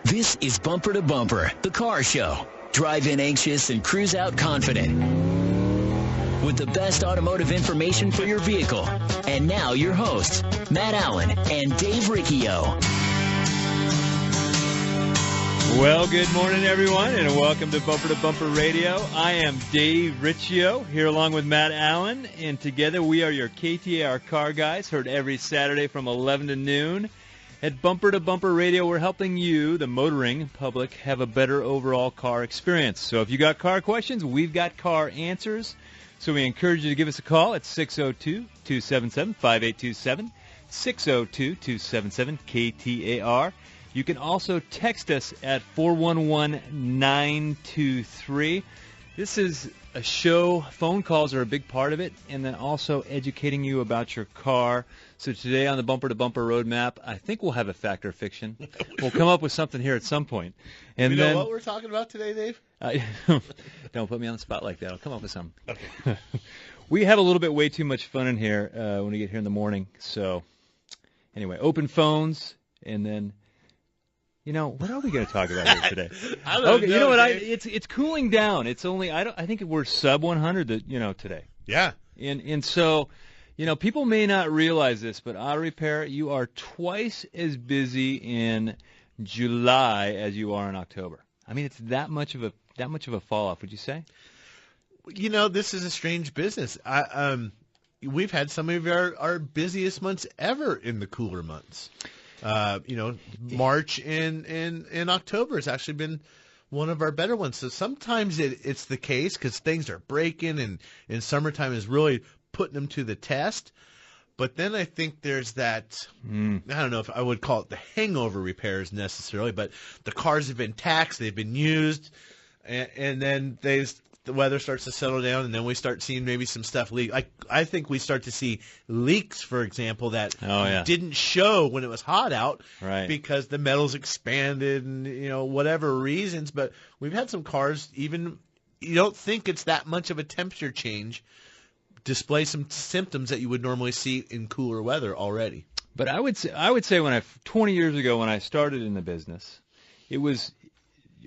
This is Bumper to Bumper, the car show. Drive in anxious and cruise out confident. With the best automotive information for your vehicle. And now your hosts, Matt Allen and Dave Riccio. Well, good morning, everyone, and welcome to Bumper Radio. I am Dave Riccio, here along with Matt Allen, and together we are your KTAR car guys, heard every Saturday from 11 to noon. At Bumper to Bumper Radio, we're helping you, the motoring public, have a better overall car experience. So if you got car questions, we've got car answers. So we encourage you to give us a call at 602-277-5827, 602-277-KTAR. You can also text us at 411-923. This is a show. Phone calls are a big part of it, and then also educating you about your car. So today on the Bumper to Bumper roadmap, I think we'll have a fact or fiction. We'll come up with something here at some point. And you know what we're talking about today, Dave? Don't put me on the spot like that. I'll come up with something. Okay. We have a little bit way too much fun in here when we get here in the morning. So anyway, open phones, and then... You know, what are we going to talk about here today? I don't know. You know what? Dave. It's cooling down. It's only I think we're sub 100 today. Yeah. And so, people may not realize this, but auto repair, you are twice as busy in July as you are in October. I mean, it's that much of a fall off. Would you say? This is a strange business. We've had some of our busiest months ever in the cooler months. March and October has actually been one of our better ones. So sometimes it's the case because things are breaking and summertime is really putting them to the test. But then I think there's that, I don't know if I would call it the hangover repairs necessarily, but the cars have been taxed, they've been used, and then the weather starts to settle down, and then we start seeing maybe some stuff leak. I think we start to see leaks, for example, that didn't show when it was hot out, right? Because the metal's expanded and whatever reasons. But we've had some cars, even you don't think it's that much of a temperature change, display some symptoms that you would normally see in cooler weather already. But I would say 20 years ago when I started in the business, it was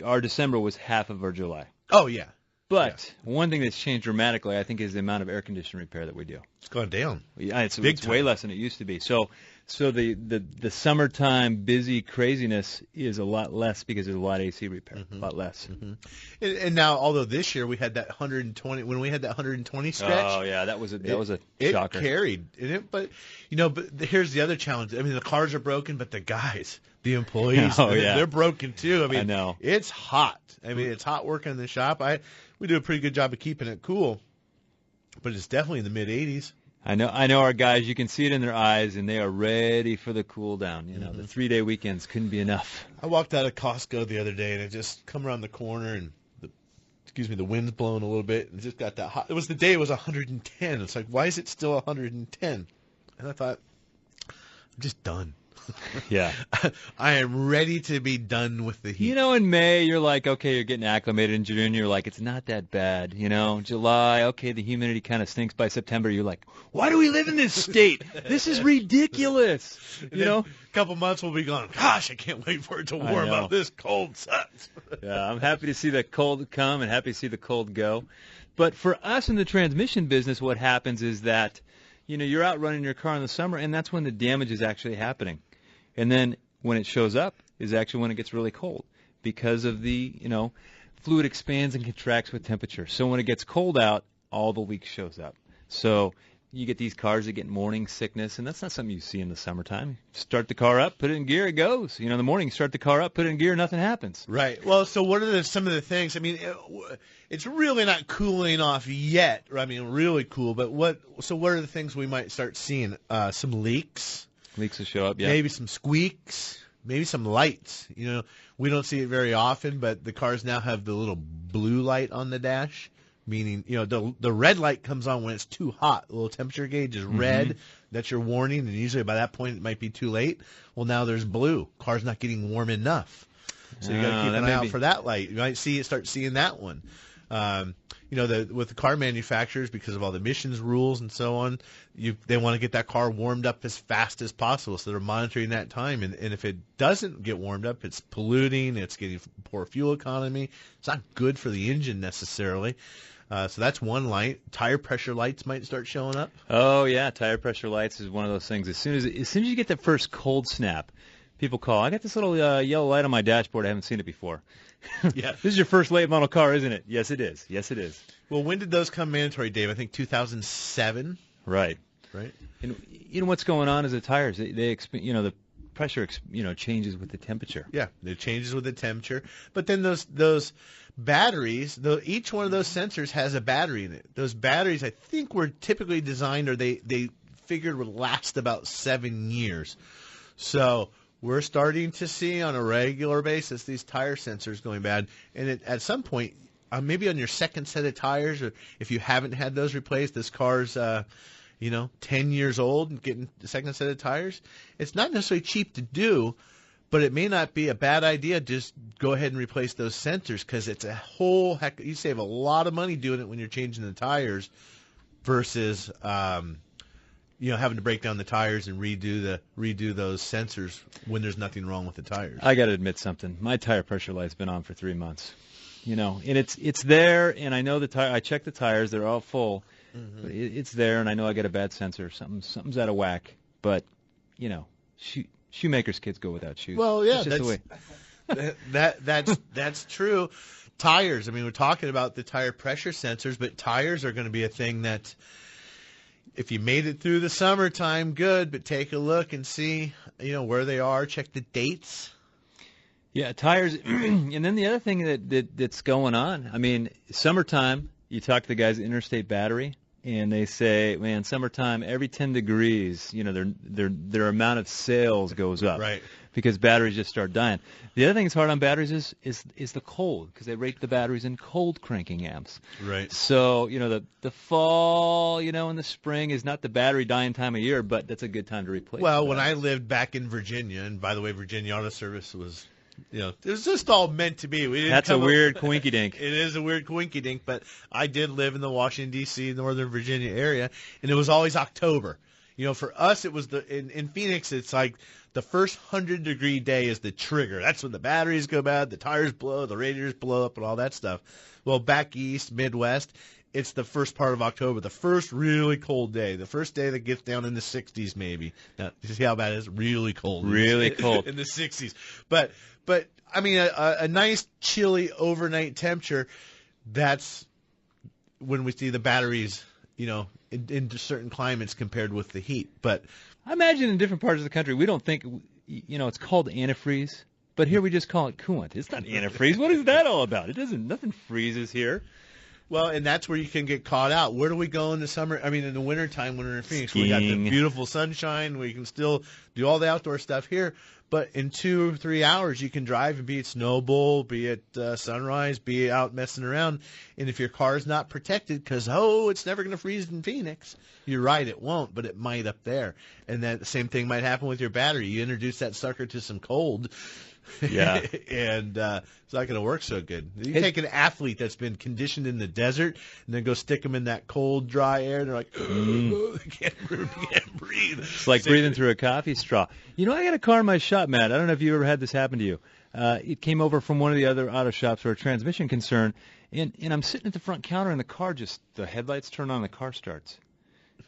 our December was half of our July. Oh yeah. But one thing that's changed dramatically, I think, is the amount of air conditioning repair that we do. It's gone down. Yeah, it's way less than it used to be. So the summertime busy craziness is a lot less because there's a lot of AC repair, a lot less. Mm-hmm. And now, although this year we had that 120, when we had that 120 stretch. Oh yeah, that was a shocker. It carried, but here's the other challenge. I mean, the cars are broken, but the guys, the employees, they're broken too. I mean, I know. It's hot. I mean, it's hot working in the shop. We do a pretty good job of keeping it cool, but it's definitely in the mid-80s. I know our guys. You can see it in their eyes, and they are ready for the cool down. The 3-day weekends couldn't be enough. I walked out of Costco the other day, and I just come around the corner, and the wind's blowing a little bit, and it just got that hot. It was the day it was 110. It's like, why is it still 110? And I thought, I'm just done. Yeah. I am ready to be done with the heat. In May, you're like, okay, you're getting acclimated. In June, you're like, it's not that bad. July, okay, the humidity kind of stinks. By September, you're like, why do we live in this state? This is ridiculous. A couple months we'll be going, gosh, I can't wait for it to warm up. This cold sucks. Yeah, I'm happy to see the cold come and happy to see the cold go. But for us in the transmission business, what happens is that, you're out running your car in the summer, and that's when the damage is actually happening. And then when it shows up is actually when it gets really cold because of the, fluid expands and contracts with temperature. So when it gets cold out, all the leak shows up. So you get these cars that get morning sickness, and that's not something you see in the summertime. Start the car up, put it in gear, it goes. In the morning, start the car up, put it in gear, nothing happens. Right. Well, so what are some of the things? I mean, it's really not cooling off yet. I mean, really cool. But what are the things we might start seeing? Some leaks. Leaks will show up, yeah. Maybe some squeaks, maybe some lights. We don't see it very often, but the cars now have the little blue light on the dash, meaning, the red light comes on when it's too hot. The little temperature gauge is red. That's your warning, and usually by that point it might be too late. Well, now there's blue. Car's not getting warm enough. So you got to keep an eye out for that light. You might start seeing that one. With the car manufacturers, because of all the emissions rules and so on, they want to get that car warmed up as fast as possible, so they're monitoring that time. And if it doesn't get warmed up, it's polluting, it's getting poor fuel economy. It's not good for the engine necessarily. So that's one light. Tire pressure lights might start showing up. Oh yeah, tire pressure lights is one of those things. As soon as you get that first cold snap, people call. I got this little yellow light on my dashboard. I haven't seen it before. Yeah. This is your first late model car, isn't it? Yes, it is. Yes, it is. Well, when did those come mandatory, Dave? I think 2007. Right. Right. And what's going on is the tires. The pressure changes with the temperature. Yeah, it changes with the temperature. But then those batteries, each one of those sensors has a battery in it. Those batteries, I think, were typically designed, or they figured would last about 7 years. So we're starting to see on a regular basis these tire sensors going bad. And at some point, maybe on your second set of tires, or if you haven't had those replaced, this car's 10 years old and getting the second set of tires, it's not necessarily cheap to do, but it may not be a bad idea. Just go ahead and replace those sensors, because it's a whole heck. You save a lot of money doing it when you're changing the tires versus having to break down the tires and redo those sensors when there's nothing wrong with the tires. I got to admit something. My tire pressure light's been on for 3 months. And it's there, and I know the tire. I check the tires; they're all full. Mm-hmm. But it's there, and I know I got a bad sensor. Something's out of whack. But shoemakers' kids go without shoes. Well, yeah, that's the way. That's true. Tires. I mean, we're talking about the tire pressure sensors, but tires are going to be a thing that, if you made it through the summertime, good. But take a look and see, where they are. Check the dates. Yeah, tires. And then the other thing that's going on. I mean, summertime. You talk to the guys at Interstate Battery, and they say, man, summertime, every 10 degrees, their amount of sales goes up. Right. Because batteries just start dying. The other thing that's hard on batteries is the cold, because they rate the batteries in cold cranking amps. Right. So, the fall, and the spring is not the battery dying time of year, but that's a good time to replace. Well, when I lived back in Virginia, and by the way, Virginia Auto Service was, it was just all meant to be. That's a weird coinky-dink. It is a weird coinky-dink, but I did live in the Washington, D.C., Northern Virginia area, and it was always October. For us, it was in Phoenix, it's like the first 100-degree day is the trigger. That's when the batteries go bad, the tires blow, the radiators blow up, and all that stuff. Well, back east, Midwest, it's the first part of October, the first really cold day, the first day that gets down in the 60s maybe. Now, you see how bad it is? Really cold. Really cold. In the 60s. But I mean, a nice chilly overnight temperature, that's when we see the batteries, in certain climates compared with the heat. But I imagine in different parts of the country, we don't think, it's called antifreeze, but here we just call it coolant. It's not antifreeze. What is that all about? Nothing freezes here. Well, and that's where you can get caught out. Where do we go in the summer? I mean, in the wintertime when we're in Phoenix, we got the beautiful sunshine. We can still do all the outdoor stuff here. But in 2 or 3 hours, you can drive and be at Snow Bowl, be at Sunrise, be out messing around. And if your car is not protected because, it's never going to freeze in Phoenix, you're right, it won't, but it might up there. And that the same thing might happen with your battery. You introduce that sucker to some cold. Yeah. And it's not going to work so good. You take an athlete that's been conditioned in the desert and then go stick them in that cold, dry air, and they're like, they can't breathe. It's like breathing through a coffee straw. I got a car in my shop, Matt. I don't know if you ever had this happen to you. It came over from one of the other auto shops for a transmission concern, and I'm sitting at the front counter, and the headlights turn on, the car starts.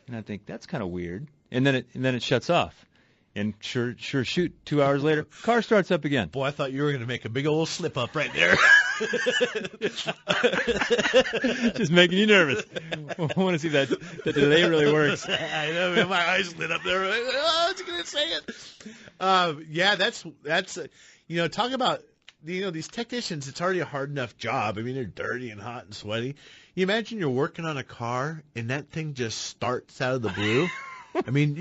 And I think, that's kind of weird. And then it shuts off. And sure shoot, 2 hours later, car starts up again. Boy, I thought you were going to make a big old slip up right there. Just making you nervous. I want to see that the delay really works. I know, man, my eyes lit up there. I was going to say it. Yeah, that's talk about these technicians. It's already a hard enough job. I mean, they're dirty and hot and sweaty. You imagine you're working on a car and that thing just starts out of the blue. I mean,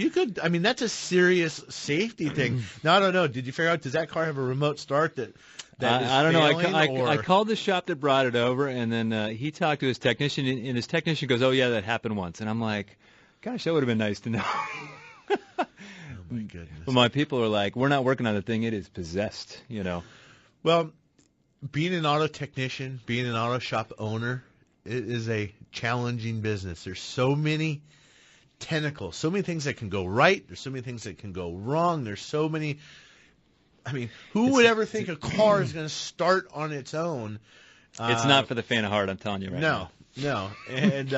that's a serious safety thing. Now, I don't know. Did you figure out, does that car have a remote start that is I don't know. Or? I called the shop that brought it over, and then he talked to his technician, and his technician goes, oh, yeah, that happened once. And I'm like, gosh, that would have been nice to know. Oh, my goodness. But my people are like, we're not working on the thing. It is possessed, Well, being an auto technician, being an auto shop owner, it is a challenging business. There's so many tentacles, so many things that can go right. There's so many things that can go wrong. There's so many. I mean, who would ever think a car is going to start on its own? It's not for the faint of heart, I'm telling you right now. No, and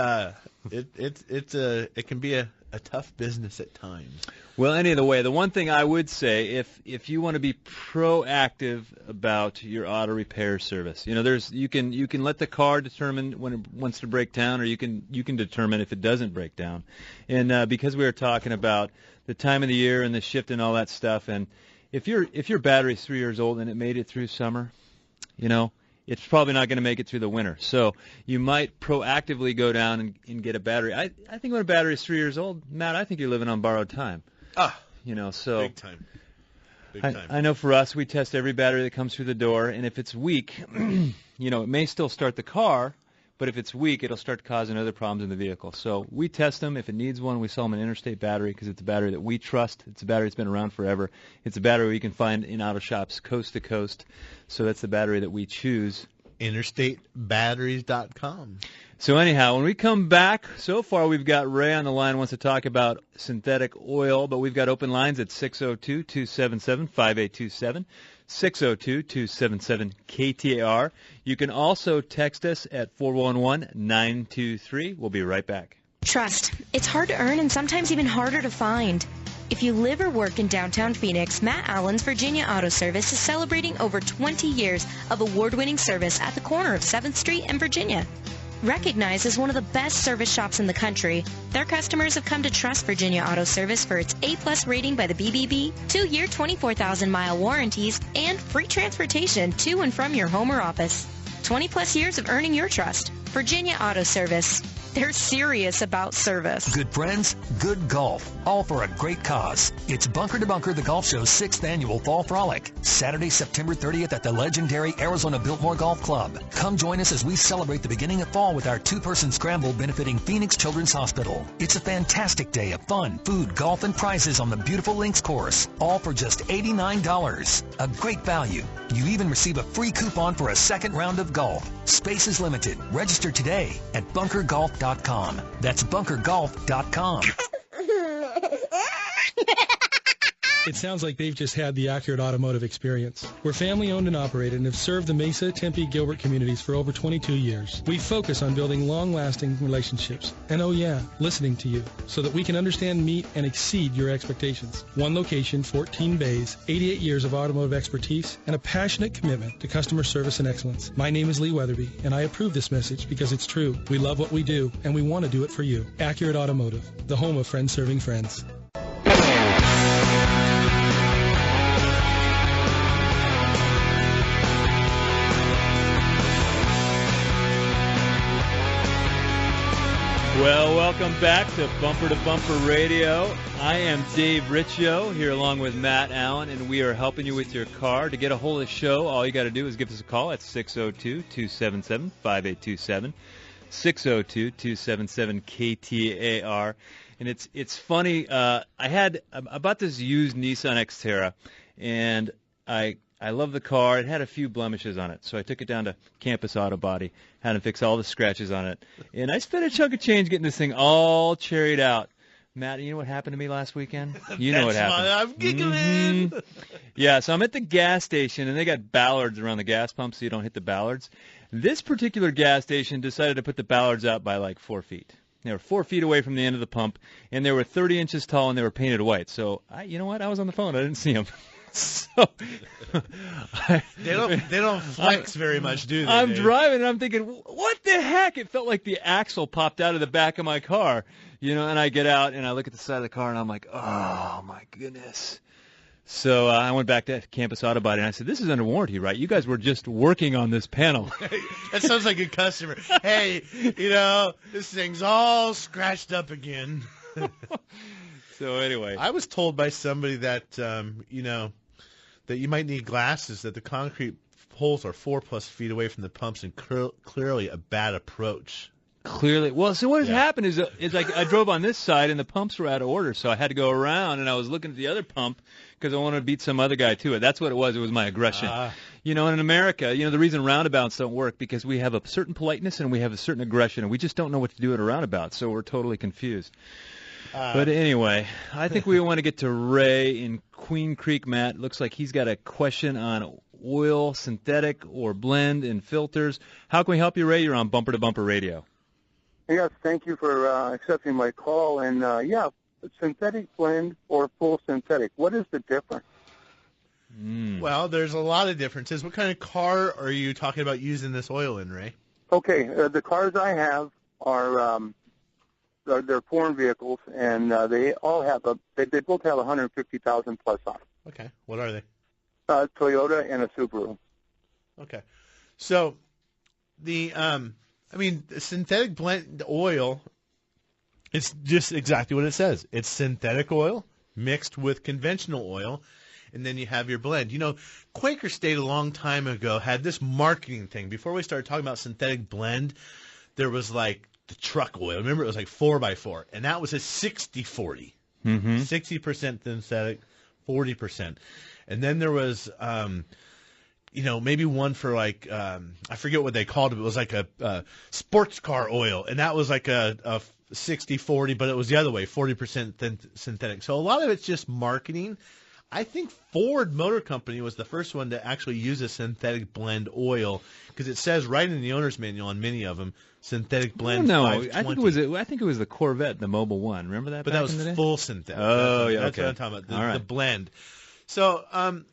it can be a tough business at times. Well, any other way, the one thing I would say, if you want to be proactive about your auto repair service, you can let the car determine when it wants to break down, or you can determine if it doesn't break down. And because we were talking about the time of the year and the shift and all that stuff, and if your battery's 3 years old and it made it through summer, it's probably not going to make it through the winter. So you might proactively go down and get a battery. I think when a battery is 3 years old, Matt, I think you're living on borrowed time. So big time. Big time. I know for us, we test every battery that comes through the door, and if it's weak, it may still start the car, but if it's weak, it'll start causing other problems in the vehicle. So we test them. If it needs one, we sell them an Interstate Battery because it's a battery that we trust. It's a battery that's been around forever. It's a battery we can find in auto shops coast to coast. So that's the battery that we choose. InterstateBatteries.com. So anyhow, when we come back, so far we've got Ray on the line, wants to talk about synthetic oil, but we've got open lines at 602-277-5827, 602-277-KTAR. You can also text us at 411-923. We'll be right back. Trust. It's hard to earn and sometimes even harder to find. If you live or work in downtown Phoenix, Matt Allen's Virginia Auto Service is celebrating over 20 years of award-winning service at the corner of 7th Street and Virginia. Recognized as one of the best service shops in the country, their customers have come to trust Virginia Auto Service for its A-plus rating by the BBB, 2-year 24,000-mile warranties, and free transportation to and from your home or office. 20-plus years of earning your trust. Virginia Auto Service. They're serious about service. Good friends, good golf, all for a great cause. It's Bunker to Bunker, the golf show's 6th annual Fall Frolic, Saturday, September 30th at the legendary Arizona Biltmore Golf Club. Come join us as we celebrate the beginning of fall with our two-person scramble benefiting Phoenix Children's Hospital. It's a fantastic day of fun, food, golf, and prizes on the beautiful links course, all for just $89. A great value. You even receive a free coupon for a second round of golf. Space is limited. Register today at bunkergolf.com. That's bunkergolf.com. It sounds like they've just had the accurate automotive experience. We're family-owned and operated and have served the Mesa, Tempe, Gilbert communities for over 22 years. We focus on building long-lasting relationships. And oh yeah, listening to you so that we can understand, meet, and exceed your expectations. One location, 14 bays, 88 years of automotive expertise, and a passionate commitment to customer service and excellence. My name is Lee Weatherby, and I approve this message because it's true. We love what we do, and we want to do it for you. Accurate Automotive, the home of friends serving friends. Well, welcome back to Bumper to Bumper Radio. I am Dave Riccio here along with Matt Allen, and we are helping you with your car. To get a hold of the show, all you got to do is give us a call at 602-277-5827, 602-277-KTAR. And it's funny, I bought this used Nissan Xterra, and I love the car. It had a few blemishes on it, so I took it down to Campus Auto Body, had them fix all the scratches on it. And I spent a chunk of change getting this thing all cherried out. Matt, you know what happened to me last weekend? You know what happened. I'm giggling. Yeah, so I'm at the gas station, and they got ballards around the gas pump so you don't hit the ballards. This particular gas station decided to put the ballards out by like 4 feet. They were 4 feet away from the end of the pump, and they were 30 inches tall, and they were painted white. So, you know what? I was on the phone. I didn't see them. So they don't flex very much, do they? I'm driving and I'm thinking, what the heck? It felt like the axle popped out of the back of my car, and I get out and I look at the side of the car and I'm like, oh my goodness. So I went back to Campus Auto Body and I said, this is under warranty, right? You guys were just working on this panel. That sounds like a customer. Hey, this thing's all scratched up again. So anyway, I was told by somebody that that you might need glasses, that the concrete holes are 4+ feet away from the pumps, and clearly a bad approach. Clearly, well, so what has happened is like I drove on this side and the pumps were out of order, so I had to go around and I was looking at the other pump because I wanted to beat some other guy to it. That's what it was. It was my aggression. You know, and in America, you know, the reason roundabouts don't work because we have a certain politeness and we have a certain aggression, and we just don't know what to do at a roundabout, so we're totally confused. But anyway, I think we want to get to Ray in Queen Creek, Matt. Looks like he's got a question on oil, synthetic, or blend and filters. How can we help you, Ray? You're on Bumper to Bumper Radio. Yes, thank you for accepting my call. And, synthetic blend or full synthetic, what is the difference? Well, there's a lot of differences. What kind of car are you talking about using this oil in, Ray? Okay, the cars I have are they're foreign vehicles, and they all have they both have 150,000 plus on. Okay, what are they? Toyota and a Subaru. Okay, so the the synthetic blend oil, it's just exactly what it says. It's synthetic oil mixed with conventional oil, and then you have your blend. You know, Quaker State a long time ago had this marketing thing. Before we started talking about synthetic blend, there was like the truck oil. Remember, it was like 4x4, and that was a 60-40. 60% synthetic, 40%. And then there was, maybe one for like, I forget what they called it. It was like a sports car oil, and that was like a 60-40, but it was the other way, 40% synthetic. So a lot of it's just marketing. I think Ford Motor Company was the first one to actually use a synthetic blend oil because it says right in the owner's manual on many of them, synthetic blend. No, 520. I think it was the Corvette, the Mobile One. Remember that? But that was full synthetic. Oh, yeah, that's okay. what I'm talking about. All right. The blend. So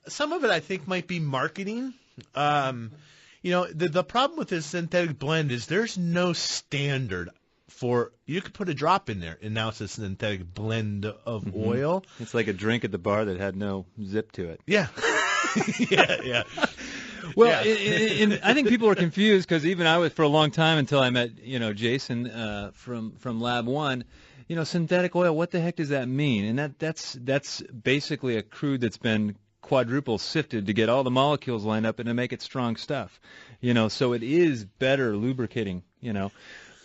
some of it I think might be marketing. The problem with this synthetic blend is there's no standard for, you could put a drop in there, and now it's a synthetic blend of oil. It's like a drink at the bar that had no zip to it. Yeah. yeah. Well, Yeah. I think people are confused because even I was for a long time until I met, Jason from Lab 1. Synthetic oil, what the heck does that mean? And that's basically a crude that's been quadruple sifted to get all the molecules lined up and to make it strong stuff. So it is better lubricating,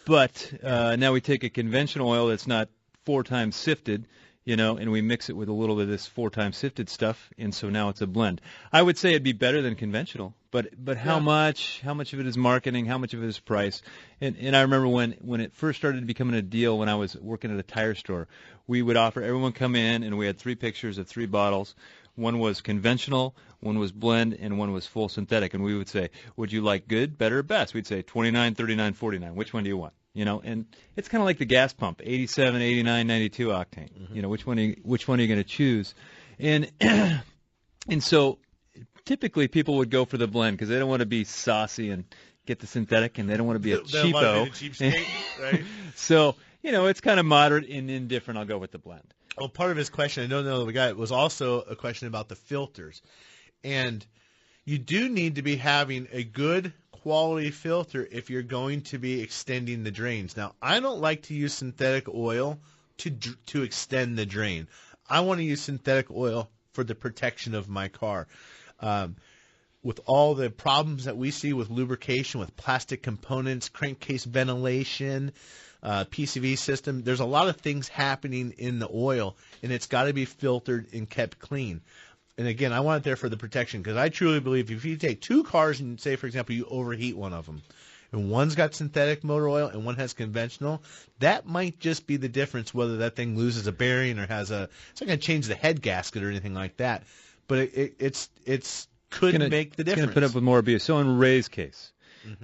But now we take a conventional oil that's not 4 times sifted, and we mix it with a little bit of this 4 times sifted stuff, and so now it's a blend. I would say it'd be better than conventional, but how much of it is marketing, how much of it is price? And I remember when it first started becoming a deal when I was working at a tire store, we would offer everyone come in, and we had 3 pictures of 3 bottles. One was conventional, one was blend, and one was full synthetic. And we would say, would you like good, better, or best? We'd say 29, 39, 49. Which one do you want? And it's kind of like the gas pump, 87, 89, 92 octane. Which one are you going to choose? And so typically people would go for the blend because they don't want to be saucy and get the synthetic, and they don't want to be a cheapo. Cheapskate, right? So, it's kind of moderate and indifferent. I'll go with the blend. Well, part of his question, I don't know that we got it, was also a question about the filters. And you do need to be having a good quality filter if you're going to be extending the drains. Now, I don't like to use synthetic oil to extend the drain. I want to use synthetic oil for the protection of my car. With all the problems that we see with lubrication, with plastic components, crankcase ventilation, PCV system, there's a lot of things happening in the oil, and it's got to be filtered and kept clean. And again, I want it there for the protection because I truly believe if you take 2 cars and say, for example, you overheat one of them, and one's got synthetic motor oil and one has conventional, that might just be the difference whether that thing loses a bearing or it's not going to change the head gasket or anything like that. But it's could make the difference. It's going to put up with more abuse. So in Ray's case,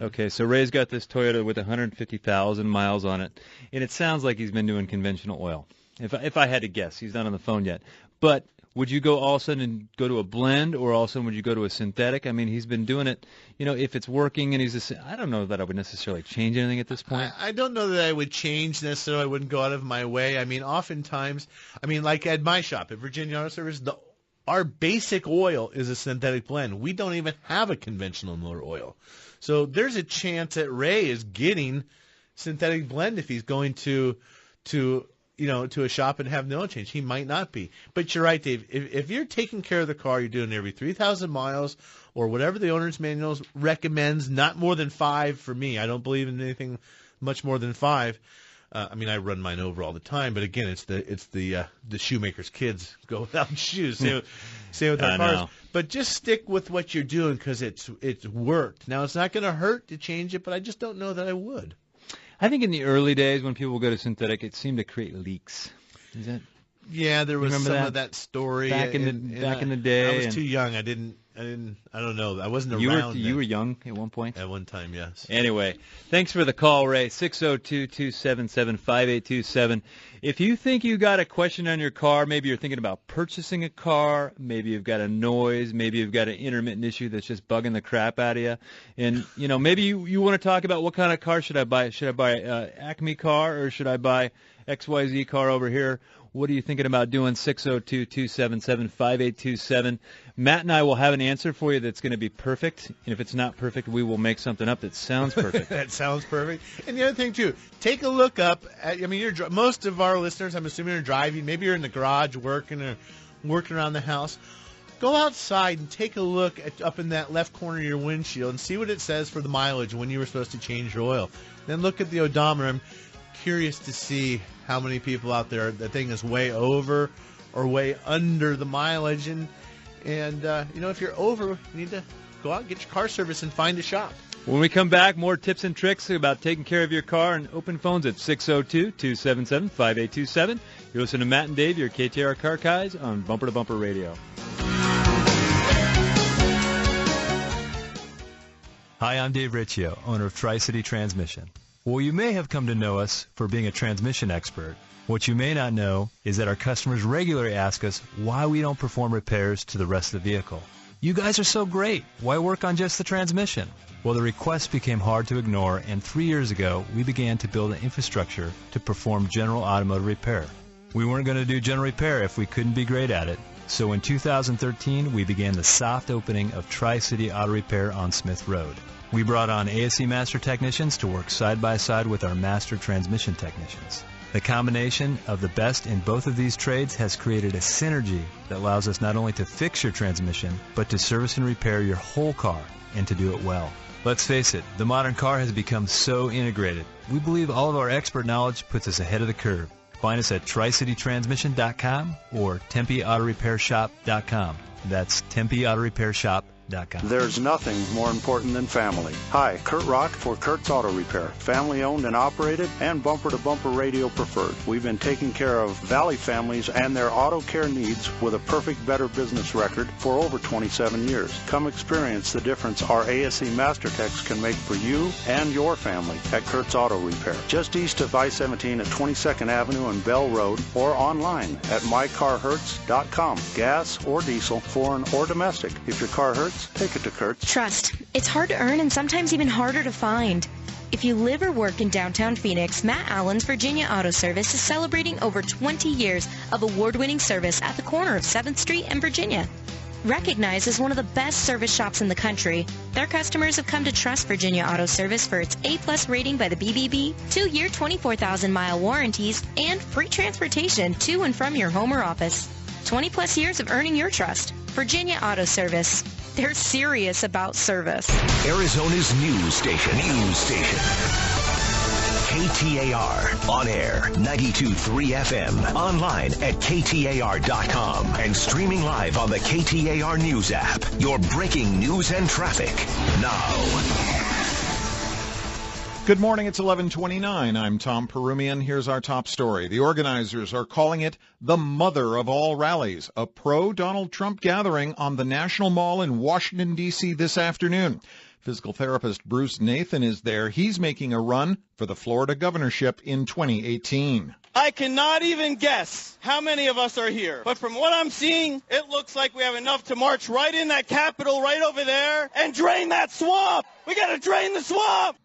okay, so Ray's got this Toyota with 150,000 miles on it, and it sounds like he's been doing conventional oil. If I had to guess, he's not on the phone yet. But would you go all of a sudden and go to a blend, or all of a sudden would you go to a synthetic? I mean, he's been doing it, if it's working and I don't know that I would necessarily change anything at this point. I don't know that I would change necessarily. I wouldn't go out of my way. I mean, oftentimes, like at my shop, at Virginia Auto Service, our basic oil is a synthetic blend. We don't even have a conventional motor oil. So there's a chance that Ray is getting synthetic blend if he's going to a shop and have no oil change. He might not be. But you're right, Dave. If you're taking care of the car, you're doing every 3,000 miles or whatever the owner's manual recommends, not more than 5 for me. I don't believe in anything much more than 5. I run mine over all the time, but again, it's the shoemaker's kids go without shoes. Same with our cars. But just stick with what you're doing because it's worked. Now, it's not going to hurt to change it, but I just don't know that I would. I think in the early days when people go to synthetic, it seemed to create leaks. Is that? Yeah, there was some of that story back in the day. I was too young. I don't know. I wasn't around. You were young at one point? At one time, yes. Anyway, thanks for the call, Ray. 602-277-5827. If you think you got a question on your car, maybe you're thinking about purchasing a car, maybe you've got a noise, maybe you've got an intermittent issue that's just bugging the crap out of you, and maybe you want to talk about what kind of car should I buy? Should I buy an Acme car or should I buy XYZ car over here? What are you thinking about doing? 602-277-5827. Matt and I will have an answer for you that's going to be perfect. And if it's not perfect, we will make something up that sounds perfect. That sounds perfect. And the other thing, too, take a look up. Most of our listeners, I'm assuming, are driving. Maybe you're in the garage working around the house. Go outside and take a look up in that left corner of your windshield and see what it says for the mileage when you were supposed to change your oil. Then look at the odometer. I'm curious to see how many people out there the thing is way over or way under the mileage, and if you're over, you need to go out and get your car service and find a shop. When we come back, more tips and tricks about taking care of your car, and open phones at 602-277-5827. You're listening to Matt and Dave, your KTAR Car Guys on Bumper to Bumper Radio. Hi, I'm Dave Riccio, owner of Tri-City Transmission. Well, you may have come to know us for being a transmission expert. What you may not know is that our customers regularly ask us why we don't perform repairs to the rest of the vehicle. You guys are so great. Why work on just the transmission? Well, the request became hard to ignore, and 3 years ago, we began to build an infrastructure to perform general automotive repair. We weren't going to do general repair if we couldn't be great at it. So in 2013, we began the soft opening of Tri-City Auto Repair on Smith Road. We brought on ASE Master Technicians to work side by side with our Master Transmission Technicians. The combination of the best in both of these trades has created a synergy that allows us not only to fix your transmission, but to service and repair your whole car, and to do it well. Let's face it, the modern car has become so integrated. We believe all of our expert knowledge puts us ahead of the curve. Find us at TricityTransmission.com or TempeAutoRepairShop.com. That's TempeAutoRepairShop.com. There's nothing more important than family. Hi, Kurt Rock for Kurt's Auto Repair. Family owned and operated and bumper-to-bumper radio preferred. We've been taking care of Valley families and their auto care needs with a perfect Better Business record for over 27 years. Come experience the difference our ASE Master Techs can make for you and your family at Kurt's Auto Repair. Just east of I-17 at 22nd Avenue and Bell Road, or online at mycarhurts.com. Gas or diesel, foreign or domestic. If your car hurts, take it to Kurt's. Trust. It's hard to earn and sometimes even harder to find. If you live or work in downtown Phoenix, Matt Allen's Virginia Auto Service is celebrating over 20 years of award-winning service at the corner of 7th Street and Virginia. Recognized as one of the best service shops in the country, their customers have come to trust Virginia Auto Service for its A+ rating by the BBB, 2-year 24,000-mile warranties, and free transportation to and from your home or office. 20+ years of earning your trust. Virginia Auto Service. They're serious about service. Arizona's news station. KTAR. On air, 92.3 FM. Online at KTAR.com. And streaming live on the KTAR News app. Your breaking news and traffic. Now. Good morning. It's 11:29. I'm Tom Perumian. Here's our top story. The organizers are calling it the mother of all rallies, a pro-Donald Trump gathering on the National Mall in Washington, D.C. this afternoon. Physical therapist Bruce Nathan is there. He's making a run for the Florida governorship in 2018. I cannot even guess how many of us are here. But from what I'm seeing, it looks like we have enough to march right in that Capitol right over there and drain that swamp. We got to drain the swamp.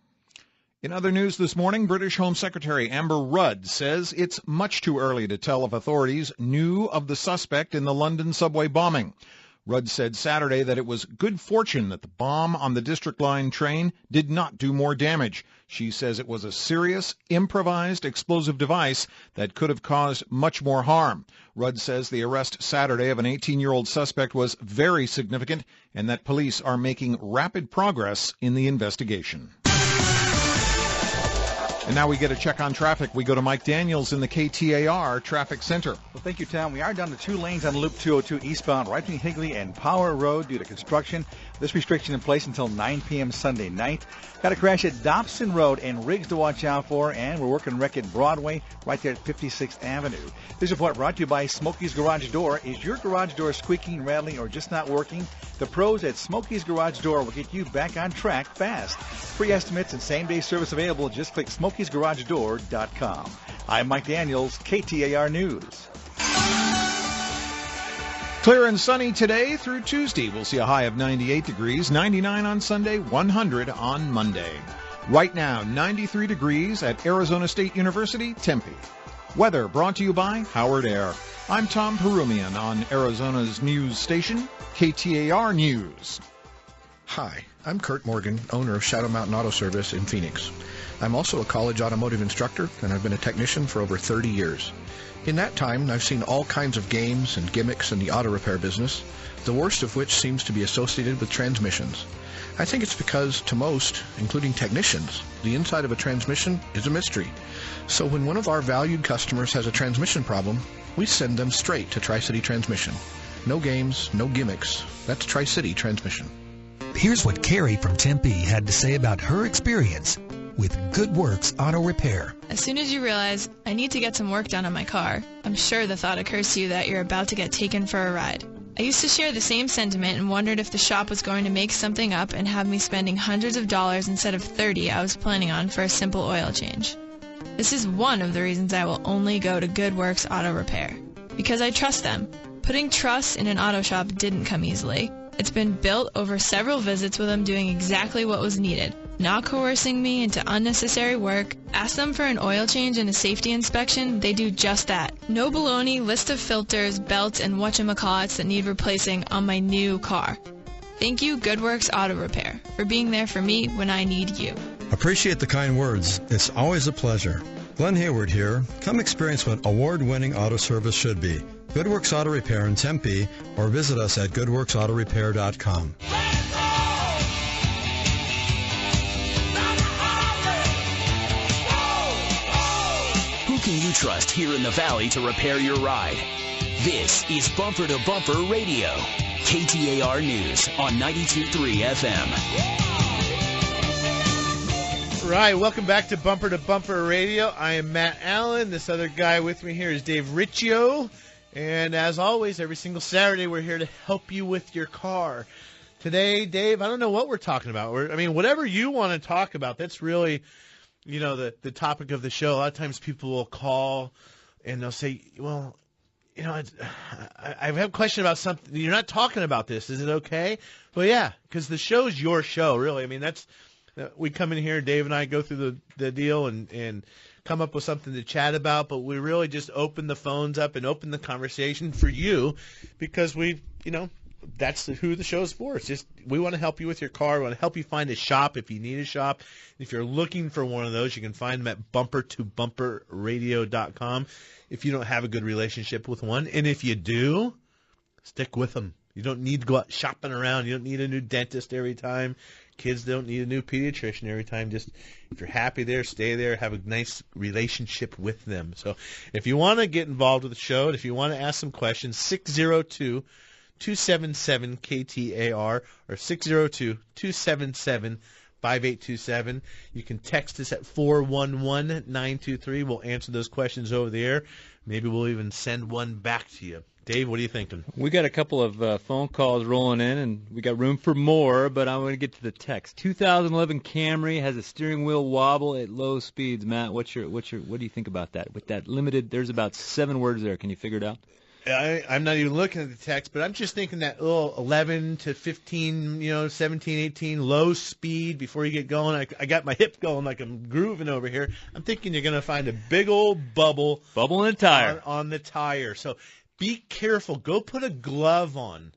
In other news this morning, British Home Secretary Amber Rudd says it's much too early to tell if authorities knew of the suspect in the London subway bombing. Rudd said Saturday that it was good fortune that the bomb on the District Line train did not do more damage. She says it was a serious, improvised explosive device that could have caused much more harm. Rudd says the arrest Saturday of an 18-year-old suspect was very significant and that police are making rapid progress in the investigation. And now we get a check on traffic. We go to Mike Daniels in the KTAR Traffic Center. Well, thank you, Tom. We are down to 2 lanes on Loop 202 eastbound, right between Higley and Power Road due to construction. This restriction in place until 9 p.m. Sunday night. Got a crash at Dobson Road and Riggs to watch out for, and we're working wreck at Broadway right there at 56th Avenue. This report brought to you by Smokey's Garage Door. Is your garage door squeaking, rattling, or just not working? The pros at Smokey's Garage Door will get you back on track fast. Free estimates and same-day service available. Just click Smokey'sGarageDoor.com. I'm Mike Daniels, KTAR News. Clear and sunny today through Tuesday. We'll see a high of 98 degrees, 99 on Sunday, 100 on Monday. Right now, 93 degrees at Arizona State University, Tempe. Weather brought to you by Howard Air. I'm Tom Perumian on Arizona's news station, KTAR News. Hi, I'm Kurt Morgan, owner of Shadow Mountain Auto Service in Phoenix. I'm also a college automotive instructor, and I've been a technician for over 30 years. In that time, I've seen all kinds of games and gimmicks in the auto repair business, the worst of which seems to be associated with transmissions. I think it's because, to most, including technicians, the inside of a transmission is a mystery. So when one of our valued customers has a transmission problem, we send them straight to Tri-City Transmission. No games, no gimmicks. That's Tri-City Transmission. Here's what Carrie from Tempe had to say about her experience with Good Works Auto Repair. As soon as you realize, I need to get some work done on my car, I'm sure the thought occurs to you that you're about to get taken for a ride. I used to share the same sentiment and wondered if the shop was going to make something up and have me spending hundreds of dollars instead of $30 I was planning on for a simple oil change. This is one of the reasons I will only go to Good Works Auto Repair. Because I trust them. Putting trust in an auto shop didn't come easily. It's been built over several visits with them doing exactly what was needed, not coercing me into unnecessary work. Ask them for an oil change and a safety inspection, they do just that. No baloney, list of filters, belts, and whatchamacallits that need replacing on my new car. Thank you, Good Works Auto Repair, for being there for me when I need you. Appreciate the kind words. It's always a pleasure. Glenn Hayward here. Come experience what award-winning auto service should be. Good Works Auto Repair in Tempe, or visit us at goodworksautorepair.com. Who can you trust here in the Valley to repair your ride? This is Bumper to Bumper Radio, KTAR News on 92.3 FM. Right, welcome back to Bumper Radio. I am Matt Allen. This other guy with me here is Dave Riccio. And as always, every single Saturday, we're here to help you with your car. Today, Dave, I don't know what we're talking about. Whatever you want to talk about, that's really, the topic of the show. A lot of times people will call and they'll say, well, I have a question about something. You're not talking about this. Is it okay? Well, yeah, because the show's your show, really. We come in here, Dave and I go through the deal and come up with something to chat about, but we really just open the phones up and open the conversation for you because that's who the show is for. It's just we want to help you with your car. We want to help you find a shop if you need a shop. If you're looking for one of those, you can find them at bumpertobumperradio.com if you don't have a good relationship with one. And if you do, stick with them. You don't need to go out shopping around. You don't need a new dentist every time. Kids don't need a new pediatrician every time. Just if you're happy there, stay there, have a nice relationship with them. So if you want to get involved with the show and if you want to ask some questions, 602-277-KTAR or 602-277-5827. You can text us at 411-923. We'll answer those questions over the air. Maybe we'll even send one back to you. Dave, what are you thinking? We got a couple of phone calls rolling in, and we got room for more, but I'm going to get to the text. 2011 Camry has a steering wheel wobble at low speeds. Matt, what do you think about that? With that limited, there's about 7 words there. Can you figure it out? I'm not even looking at the text, but I'm just thinking that little 11 to 15, 17, 18, low speed before you get going. I got my hip going like I'm grooving over here. I'm thinking you're going to find a big old bubble in the tire. On the tire. So be careful. Go put a glove on,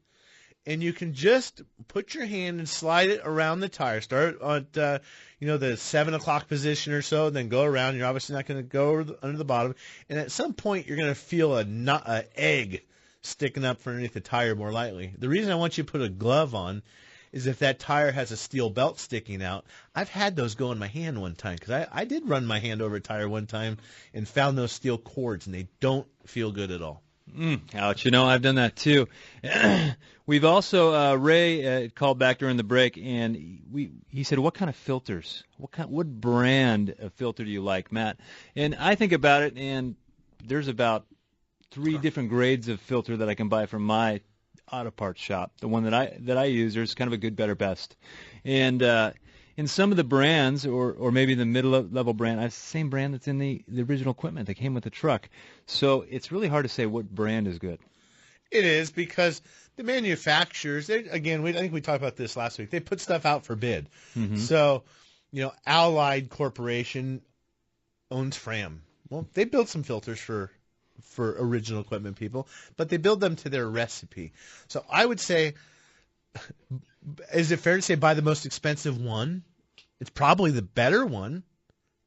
and you can just put your hand and slide it around the tire. Start at the 7 o'clock position or so, then go around. You're obviously not going to go under the bottom, and at some point you're going to feel an egg sticking up from underneath the tire more likely. The reason I want you to put a glove on is if that tire has a steel belt sticking out. I've had those go in my hand one time because I did run my hand over a tire one time and found those steel cords, and they don't feel good at all. Ouch. I've done that too. We've also, Ray called back during the break, and he said, what kind of filters? What brand of filter do you like, Matt? And I think about it, and there's about 3 different grades of filter that I can buy from my auto parts shop. The one that I use, there's kind of a good, better, best. And in some of the brands, or maybe the middle-level brand, it's the same brand that's in the original equipment that came with the truck. So it's really hard to say what brand is good. It is, because the manufacturers, I think we talked about this last week, they put stuff out for bid. Mm-hmm. So, Allied Corporation owns Fram. Well, they build some filters for original equipment people, but they build them to their recipe. So I would say, is it fair to say buy the most expensive one? It's probably the better one,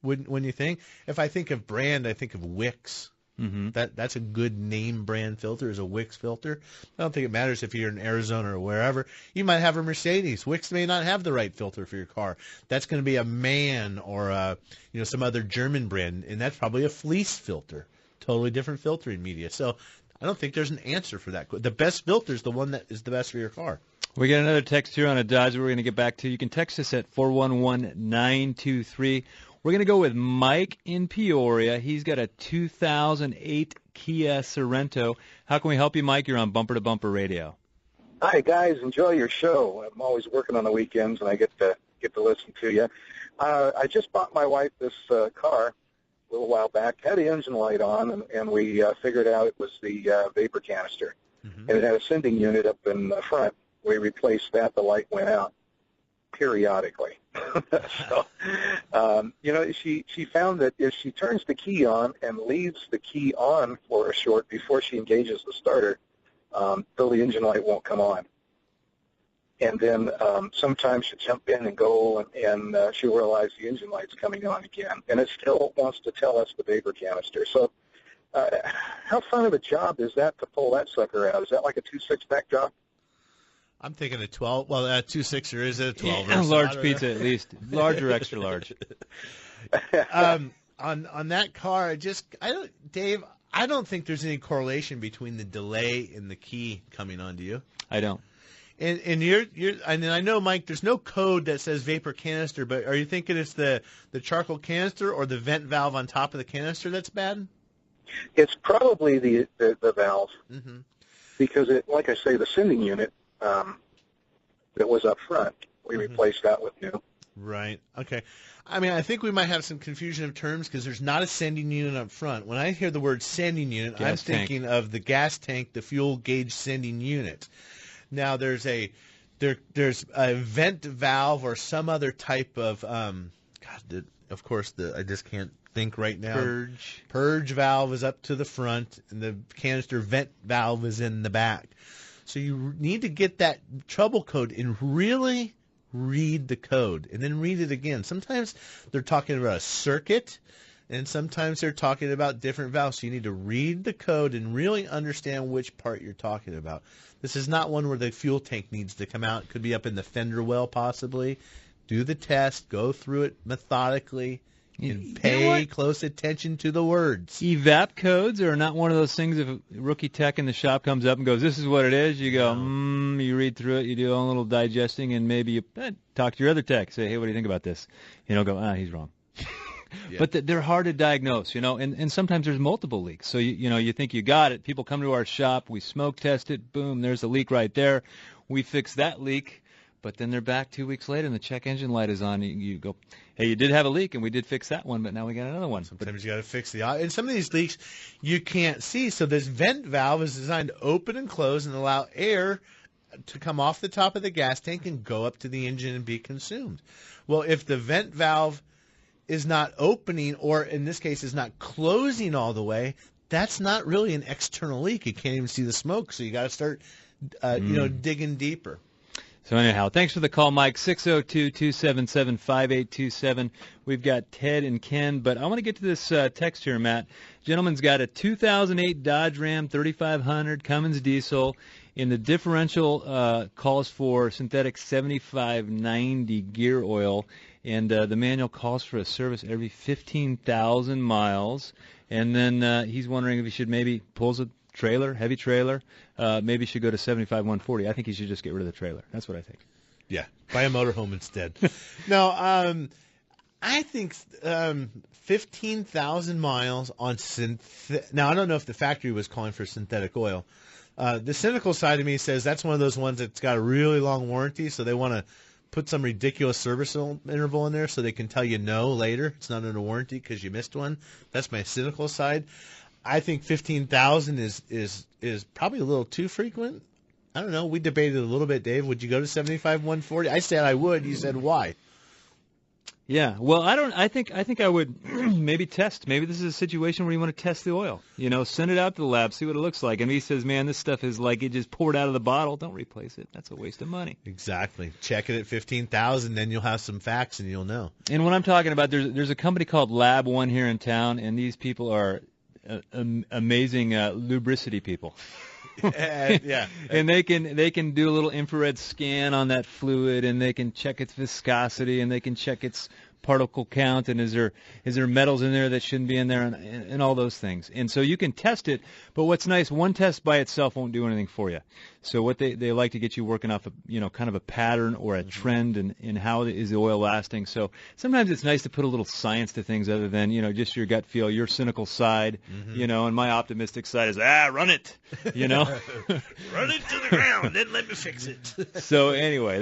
when you think. If I think of brand, I think of Wix. Mm-hmm. That's a good name brand filter, is a Wix filter. I don't think it matters if you're in Arizona or wherever. You might have a Mercedes. Wix may not have the right filter for your car. That's going to be a MAN or some other German brand, and that's probably a fleece filter. Totally different filtering media. So I don't think there's an answer for that. The best filter is the one that is the best for your car. We got another text here on a Dodge we're going to get back to. You can text us at 411-923. We're going to go with Mike in Peoria. He's got a 2008 Kia Sorento. How can we help you, Mike? You're on Bumper to Bumper Radio. Hi, guys. Enjoy your show. I'm always working on the weekends, and I get to listen to you. I just bought my wife this car a little while back. Had the engine light on, and we figured out it was the vapor canister. Mm-hmm. And it had a sending unit up in the front. We replaced that. The light went out periodically. So, she found that if she turns the key on and leaves the key on for a short before she engages the starter, the engine light won't come on. And then sometimes she'll jump in and go, and she'll realize the engine light's coming on again. And it still wants to tell us the vapor canister. So how fun of a job is that to pull that sucker out? Is that like a 2.6 back job? I'm thinking a 12. Well, a 2.6 or is it a 12? Yeah, large pizza at least. Large or extra large. On that car, Dave, I don't think there's any correlation between the delay and the key coming on. Do you? I don't. And I know, Mike, there's no code that says vapor canister, but are you thinking it's the charcoal canister or the vent valve on top of the canister that's bad? It's probably the valve. Mm-hmm. Because like I say, the sending unit that was up front, we replaced that with new. Right. Okay. I mean, I think we might have some confusion of terms because there's not a sending unit up front. When I hear the word sending unit, I'm thinking of the gas tank, the fuel gauge sending unit. Now, there's a vent valve or some other type of of course I just can't think right now. Purge valve is up to the front, and the canister vent valve is in the back. So you need to get that trouble code and really read the code, and then read it again. Sometimes they're talking about a circuit, and sometimes they're talking about different valves. So you need to read the code and really understand which part you're talking about. This is not one where the fuel tank needs to come out. It could be up in the fender well possibly. Do the test. Go through it methodically. And pay close attention to the words. Evap codes are not one of those things if a rookie tech in the shop comes up and goes, this is what it is. You go, you read through it, you do a little digesting, and maybe you talk to your other tech. Say, hey, what do you think about this? Go, he's wrong. Yeah. But they're hard to diagnose, and sometimes there's multiple leaks. So, you think you got it. People come to our shop. We smoke test it. Boom, there's a leak right there. We fix that leak. But then they're back 2 weeks later, and the check engine light is on. You go, hey, you did have a leak, and we did fix that one, but now we got another one. Sometimes you got to fix and some of these leaks you can't see. So this vent valve is designed to open and close and allow air to come off the top of the gas tank and go up to the engine and be consumed. Well, if the vent valve is not opening, or in this case is not closing all the way, that's not really an external leak. You can't even see the smoke, so you got to start, digging deeper. So anyhow, thanks for the call, Mike. 602-277-5827. We've got Ted and Ken, but I want to get to this text here, Matt. Gentleman's got a 2008 Dodge Ram 3500 Cummins diesel, And the differential calls for synthetic 7590 gear oil, and the manual calls for a service every 15,000 miles. And then he's wondering if he should maybe pulls a trailer, heavy trailer, maybe should go to 75-140. I think he should just get rid of the trailer. That's what I think. Yeah, buy a motorhome instead. No, I think 15,000 miles on synthetic. Now, I don't know if the factory was calling for synthetic oil. The cynical side of me says that's one of those ones that's got a really long warranty, so they want to put some ridiculous service interval in there so they can tell you no later. It's not under warranty because you missed one. That's my cynical side. I think 15,000 is probably a little too frequent. I don't know. We debated a little bit, Dave. Would you go to 75-140? I said I would. You said why? Yeah. Well, I think I would maybe test. Maybe this is a situation where you want to test the oil. You know, send it out to the lab, see what it looks like. And he says, man, this stuff is like it just poured out of the bottle. Don't replace it. That's a waste of money. Exactly. Check it at 15,000, then you'll have some facts and you'll know. And what I'm talking about, there's a company called Lab One here in town, and these people are amazing lubricity people. Yeah. And they can do a little infrared scan on that fluid, and they can check its viscosity, and they can check its particle count, and is there metals in there that shouldn't be in there, and all those things. And so you can test it, but what's nice, one test by itself won't do anything for you. So what they like to get you working off kind of a pattern or a trend in how is the oil lasting. So sometimes it's nice to put a little science to things other than, just your gut feel, your cynical side, and my optimistic side is, run it, Run it to the ground, then let me fix it. So anyway,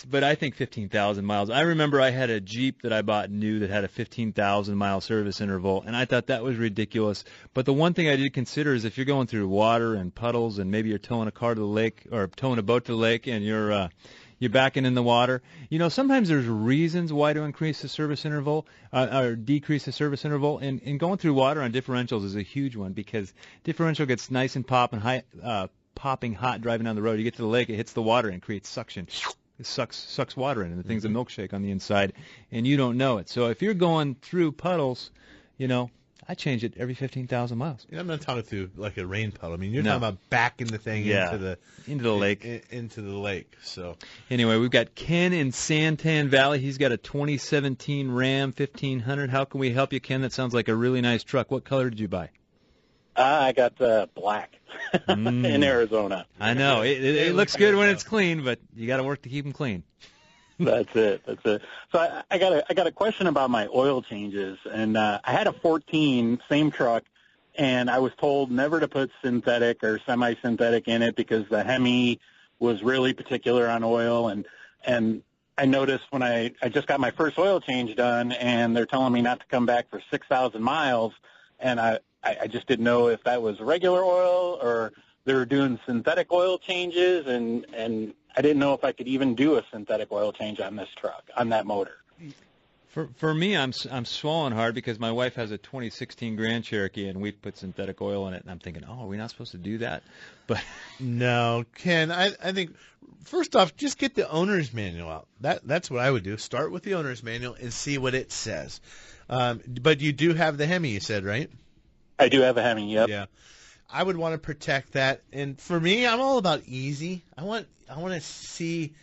but I think 15,000 miles. I remember I had a Jeep that I bought new that had a 15,000 mile service interval, and I thought that was ridiculous. But the one thing I did consider is if you're going through water and puddles, and maybe you're towing a car to the lake or towing a boat to the lake, and you're backing in the water, sometimes there's reasons why to increase the service interval or decrease the service interval, and going through water on differentials is a huge one because differential gets nice and popping hot driving down the road. You get to the lake, it hits the water and creates suction. It sucks water in, and the thing's a milkshake on the inside, and you don't know it. So if you're going through puddles, I change it every 15,000 miles. I'm not talking through like a rain puddle. I mean, you're talking about backing the thing into the lake. Into the lake. So anyway, we've got Ken in Santan Valley. He's got a 2017 Ram 1500. How can we help you, Ken? That sounds like a really nice truck. What color did you buy? I got black in Arizona. I know. It looks good when it's clean, but you got to work to keep them clean. That's it. So I got a question about my oil changes, and I had a 14, same truck, and I was told never to put synthetic or semi-synthetic in it because the Hemi was really particular on oil, and I noticed when I just got my first oil change done, and they're telling me not to come back for 6,000 miles, and I just didn't know if that was regular oil or they were doing synthetic oil changes, and I didn't know if I could even do a synthetic oil change on this truck, on that motor. For me, I'm swallowing hard because my wife has a 2016 Grand Cherokee, and we put synthetic oil in it, and I'm thinking, are we not supposed to do that? But no, Ken, I think first off, just get the owner's manual out. That's what I would do. Start with the owner's manual and see what it says. But you do have the Hemi, you said, right? I do have a Hemi, yep. Yeah. I would want to protect that. And for me, I'm all about easy. I want to see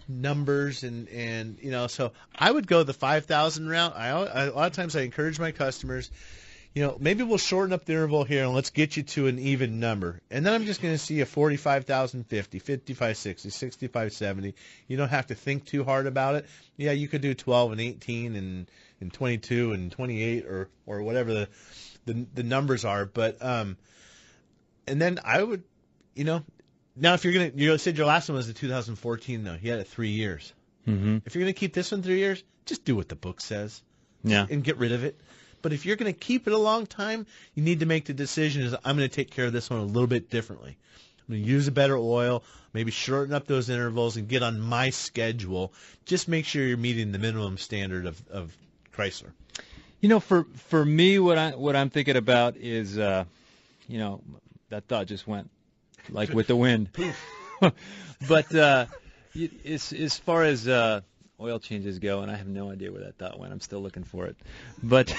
numbers and so I would go the 5,000 route. A lot of times I encourage my customers, maybe we'll shorten up the interval here and let's get you to an even number. And then I'm just going to see a 45,050, 5560, 6570. You don't have to think too hard about it. Yeah, you could do 12 and 18 and 22 and 28 or whatever the numbers are, but and then I would, now if you said your last one was the 2014 though, you had it 3 years. Mm-hmm. If you're going to keep this one 3 years, just do what the book says, and get rid of it. But if you're going to keep it a long time, you need to make the decision: is I'm going to take care of this one a little bit differently. I'm going to use a better oil, maybe shorten up those intervals, and get on my schedule. Just make sure you're meeting the minimum standard of Chrysler. For me, what I'm thinking about is, that thought just went like with the wind. But as far as oil changes go, and I have no idea where that thought went. I'm still looking for it. But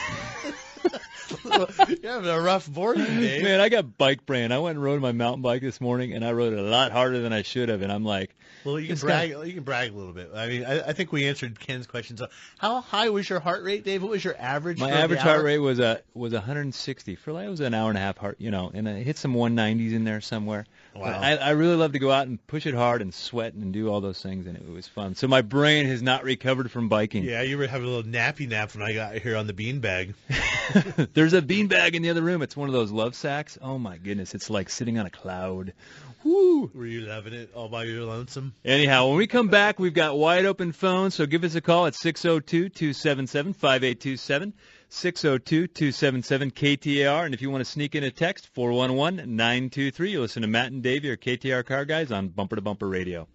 You're having a rough morning, Dave. Man, I got bike brain. I went and rode my mountain bike this morning, and I rode it a lot harder than I should have. And I'm like, well, you can brag. You can brag a little bit. I mean, I think we answered Ken's question. So, how high was your heart rate, Dave? What was your average? My average heart rate was 160 for like it was an hour and a half heart, and I hit some 190s in there somewhere. Wow. But I really love to go out and push it hard and sweat and do all those things, and it was fun. So my brain has not recovered from biking. Yeah, you were having a little nappy nap when I got here on the beanbag. There's a beanbag in the other room. It's one of those love sacks. Oh my goodness, it's like sitting on a cloud. Woo! Were you loving it all by your lonesome? Anyhow, when we come back, we've got wide open phones, so give us a call at 602-277-5827, 602-277-KTAR, and if you want to sneak in a text, 411-923. You listen to Matt and Davey, or KTAR Car Guys, on Bumper to Bumper Radio.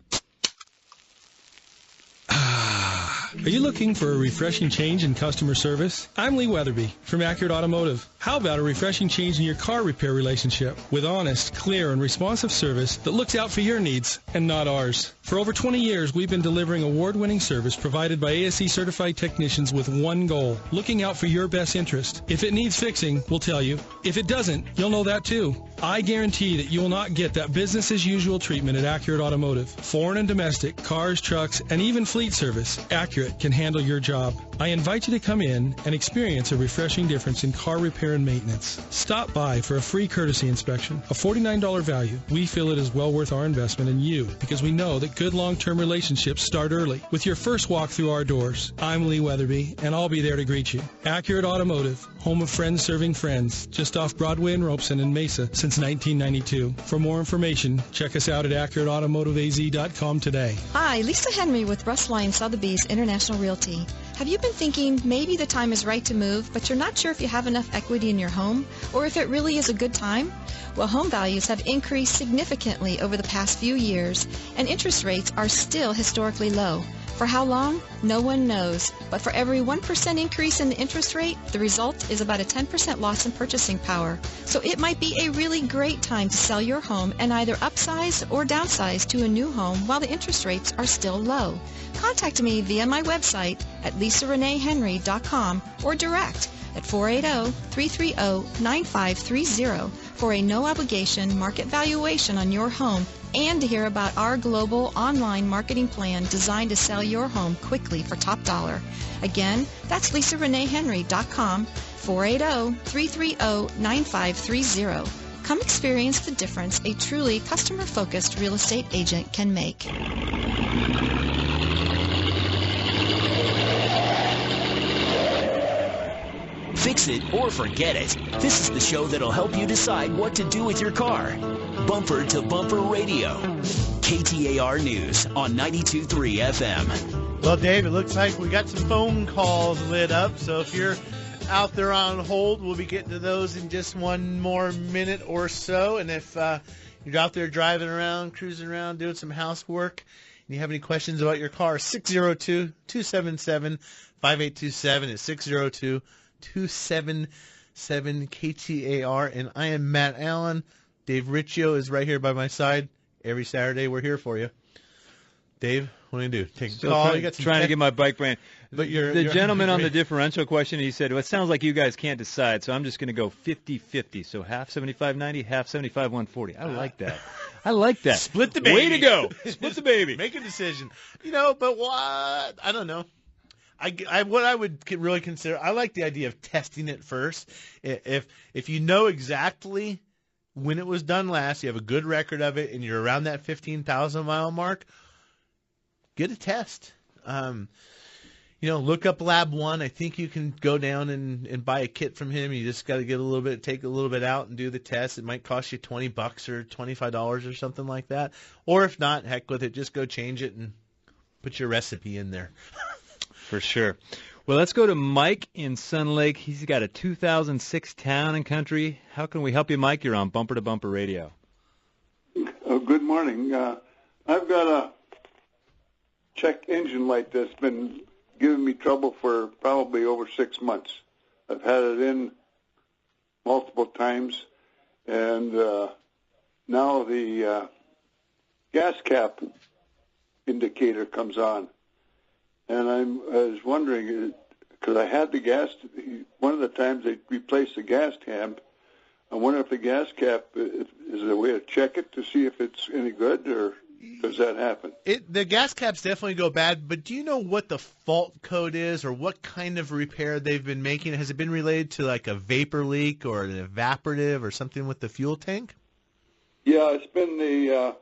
Are you looking for a refreshing change in customer service? I'm Lee Weatherby from Accurate Automotive. How about a refreshing change in your car repair relationship with honest, clear, and responsive service that looks out for your needs and not ours? For over 20 years, we've been delivering award-winning service provided by ASE-certified technicians with one goal, looking out for your best interest. If it needs fixing, we'll tell you. If it doesn't, you'll know that too. I guarantee that you will not get that business-as-usual treatment at Accurate Automotive. Foreign and domestic, cars, trucks, and even fleet service, Accurate can handle your job. I invite you to come in and experience a refreshing difference in car repair and maintenance. Stop by for a free courtesy inspection, a $49 value. We feel it is well worth our investment in you because we know that good long-term relationships start early with your first walk through our doors. I'm Lee Weatherby, and I'll be there to greet you. Accurate Automotive, home of friends serving friends, just off Broadway and Robeson in Mesa since 1992. For more information, check us out at AccurateAutomotiveAZ.com today. Hi, Lisa Henry with Russ Lyon Sotheby's International Realty. Have you been thinking maybe the time is right to move, but you're not sure if you have enough equity in your home or if it really is a good time? Well, home values have increased significantly over the past few years, and interest rates are still historically low. For how long? No one knows. But for every 1% increase in the interest rate, the result is about a 10% loss in purchasing power. So it might be a really great time to sell your home and either upsize or downsize to a new home while the interest rates are still low. Contact me via my website at lisareneehenry.com or direct at 480-330-9530 for a no-obligation market valuation on your home and to hear about our global online marketing plan designed to sell your home quickly for top dollar. Again, that's lisareneehenry.com, 480-330-9530. Come experience the difference a truly customer-focused real estate agent can make. Fix it or forget it. This is the show that'll help you decide what to do with your car. Bumper to Bumper Radio. KTAR News on 92.3 FM. Well, Dave, it looks like we got some phone calls lit up. So if you're out there on hold, we'll be getting to those in just one more minute or so. And if you're out there driving around, cruising around, doing some housework, and you have any questions about your car, 602-277-5827. It's 602-277-KTAR. And I am Matt Allen. Dave Riccio is right here by my side. Every Saturday, we're here for you. Dave, what are you going to do? Take a call? You got some trying to get my bike brand. But the gentleman on the differential question, he said, well, it sounds like you guys can't decide, so I'm just going to go 50-50. So half 75-90, half 75-140. I like that. I like that. Split the baby. Way to go. Split the baby. Make a decision. But what? I don't know. What I would really consider, I like the idea of testing it first. If you know exactly when it was done last, you have a good record of it, and you're around that 15,000 mile mark, get a test. Look up Lab 1. I think you can go down and buy a kit from him. You just got to take a little bit out and do the test. It might cost you $20 or $25 or something like that. Or if not, heck with it, just go change it and put your recipe in there. For sure. Well, let's go to Mike in Sun Lake. He's got a 2006 Town and Country. How can we help you, Mike? You're on Bumper to Bumper Radio. Good morning. I've got a check engine light that's been giving me trouble for probably over 6 months. I've had it in multiple times, and now the gas cap indicator comes on. And I was wondering, it because I had the gas. One of the times they replaced the gas tab. I wonder if the gas cap is there a way to check it to see if it's any good, or does that happen? The gas caps definitely go bad, but do you know what the fault code is, or what kind of repair they've been making? Has it been related to like a vapor leak or an evaporative or something with the fuel tank? Yeah, it's been the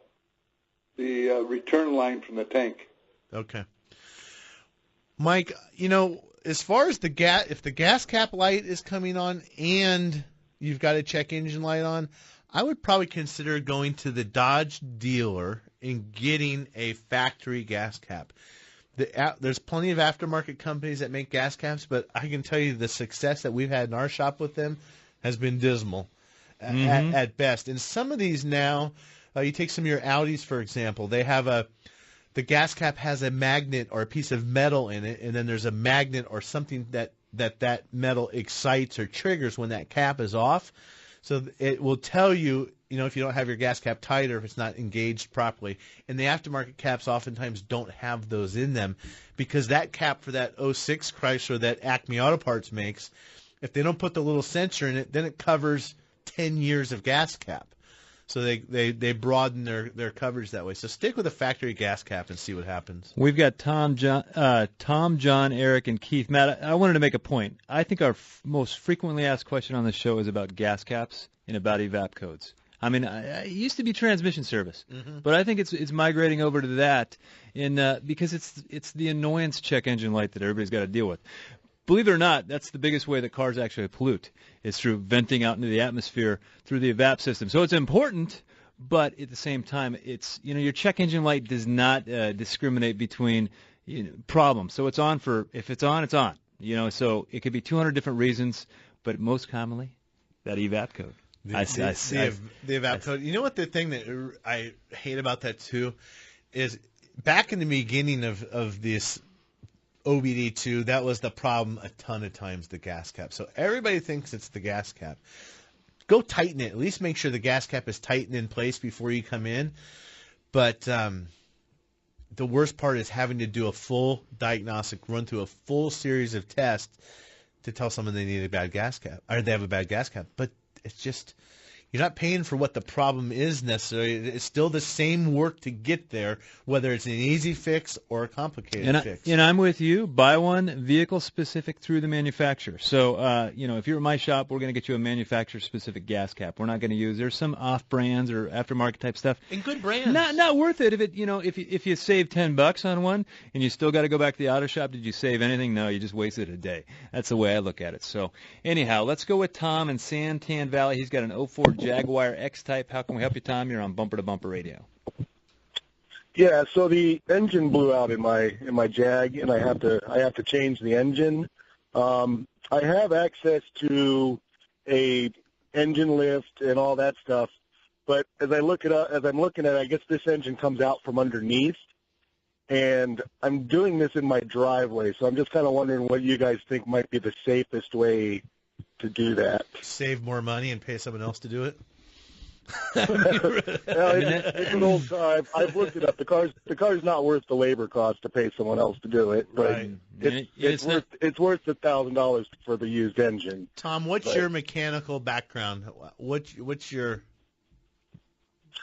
return line from the tank. Okay. Mike, as far as if the gas cap light is coming on and you've got a check engine light on, I would probably consider going to the Dodge dealer and getting a factory gas cap. There's plenty of aftermarket companies that make gas caps, but I can tell you the success that we've had in our shop with them has been dismal at best. And some of these now, you take some of your Audis, for example, they have the gas cap has a magnet or a piece of metal in it, and then there's a magnet or something that metal excites or triggers when that cap is off. So it will tell you, if you don't have your gas cap tight or if it's not engaged properly. And the aftermarket caps oftentimes don't have those in them because that cap for that 06 Chrysler that Acme Auto Parts makes, if they don't put the little sensor in it, then it covers 10 years of gas cap. So they broaden their coverage that way. So stick with a factory gas cap and see what happens. We've got Tom, John, Eric, and Keith. Matt, I wanted to make a point. I think our most frequently asked question on the show is about gas caps and about evap codes. I mean, it used to be transmission service, but I think it's migrating over to that, because it's the annoyance check engine light that everybody's got to deal with. Believe it or not, that's the biggest way that cars actually pollute, is through venting out into the atmosphere through the evap system. So it's important, but at the same time, it's your check engine light does not discriminate between problems. So it's on if it's on, it's on. So it could be 200 different reasons, but most commonly, that evap code. The evap code. You know what the thing that I hate about that too is back in the beginning of this OBD2, that was the problem a ton of times, the gas cap. So everybody thinks it's the gas cap. Go tighten it. At least make sure the gas cap is tightened in place before you come in. But the worst part is having to do a full diagnostic, run through a full series of tests to tell someone they need a bad gas cap, or they have a bad gas cap. But it's just, you're not paying for what the problem is necessarily. It's still the same work to get there, whether it's an easy fix or a complicated fix. And I'm with you. Buy one vehicle specific through the manufacturer. So, if you're at my shop, we're going to get you a manufacturer specific gas cap. We're not going to use. There's some off brands or aftermarket type stuff. And good brands. Not worth it if you save $10 on one and you still got to go back to the auto shop. Did you save anything? No, you just wasted a day. That's the way I look at it. So anyhow, let's go with Tom in Santan Valley. He's got an 04 Jaguar X-Type. How can we help you, Tom? You're on Bumper to Bumper Radio. Yeah, so the engine blew out in my Jag, and I have to change the engine. I have access to a engine lift and all that stuff, but as I'm looking at it, I guess this engine comes out from underneath, and I'm doing this in my driveway, so I'm just kind of wondering what you guys think might be the safest way to do that. Save more money and pay someone else to do it? It's an old car. I've looked it up. The car's not worth the labor cost to pay someone else to do it, but right. it's worth $1,000 for the used engine. Tom, what's your mechanical background? What's your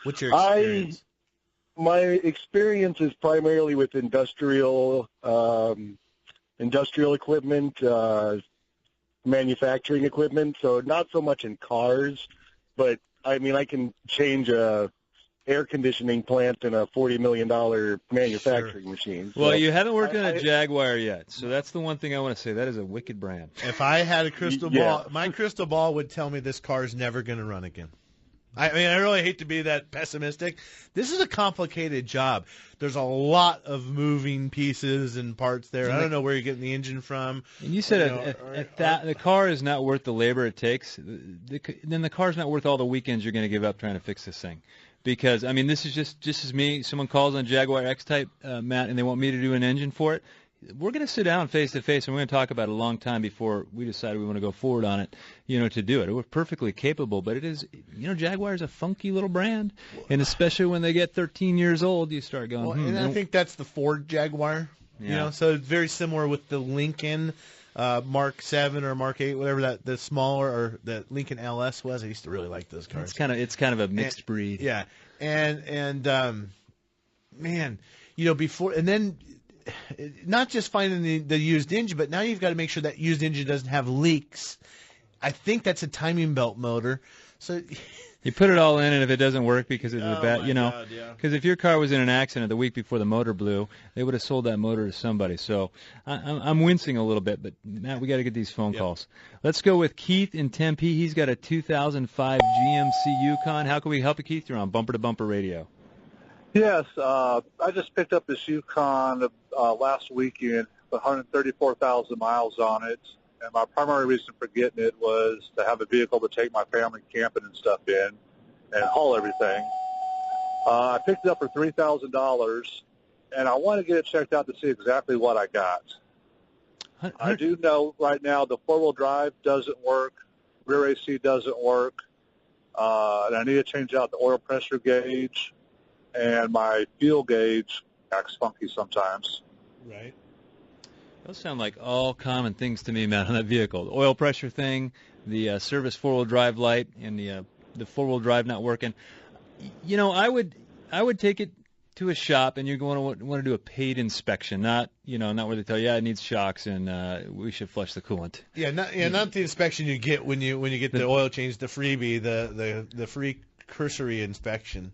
experience? My experience is primarily with industrial equipment, manufacturing equipment, so not so much in cars, but I mean, I can change a air conditioning plant in a $40 million manufacturing machine. So well, you haven't worked on a Jaguar yet, so that's the one thing I want to say. That is a wicked brand. If I had a crystal ball, my crystal ball would tell me this car is never going to run again. I mean, I really hate to be that pessimistic. This is a complicated job. There's a lot of moving pieces and parts there. I don't know where you're getting the engine from. And you said the car is not worth the labor it takes. Then the car's not worth all the weekends you're going to give up trying to fix this thing. Because, I mean, this is just as me. Someone calls on Jaguar X-Type, Matt, and they want me to do an engine for it. We're going to sit down face to face, and we're going to talk about it a long time before we decide we want to go forward on it, to do it. We're perfectly capable, but it is, Jaguar is a funky little brand, and especially when they get 13 years old, you start going, And I think that's the Ford Jaguar, so it's very similar with the Lincoln. Mark 7 or Mark 8, whatever the smaller, or the Lincoln LS was. I used to really like those cars. It's kind of a mixed breed. Yeah, and man, before, and then not just finding the used engine, but now you've got to make sure that used engine doesn't have leaks. I think that's a timing belt motor. So you put it all in, and if it doesn't work because it's bad, because if your car was in an accident the week before the motor blew, they would have sold that motor to somebody. So I'm wincing a little bit, but Matt, we got to get these phone calls. Let's go with Keith in Tempe. He's got a 2005 GMC Yukon. How can we help you, Keith? You're on Bumper to Bumper Radio. Yes, I just picked up this Yukon last weekend, 134,000 miles on it, and my primary reason for getting it was to have a vehicle to take my family camping and stuff in and haul everything. I picked it up for $3,000, and I want to get it checked out to see exactly what I got. I do know right now the four-wheel drive doesn't work, rear AC doesn't work, and I need to change out the oil pressure gauge, and my fuel gauge acts funky sometimes. Right. Those sound like all common things to me, Matt, on that vehicle. The oil pressure thing, the service four-wheel drive light, and the four-wheel drive not working. I would take it to a shop, and you're going to want to do a paid inspection, not where they tell you, it needs shocks and we should flush the coolant. Yeah, not the inspection you get when you get the oil change, the freebie, the free cursory inspection.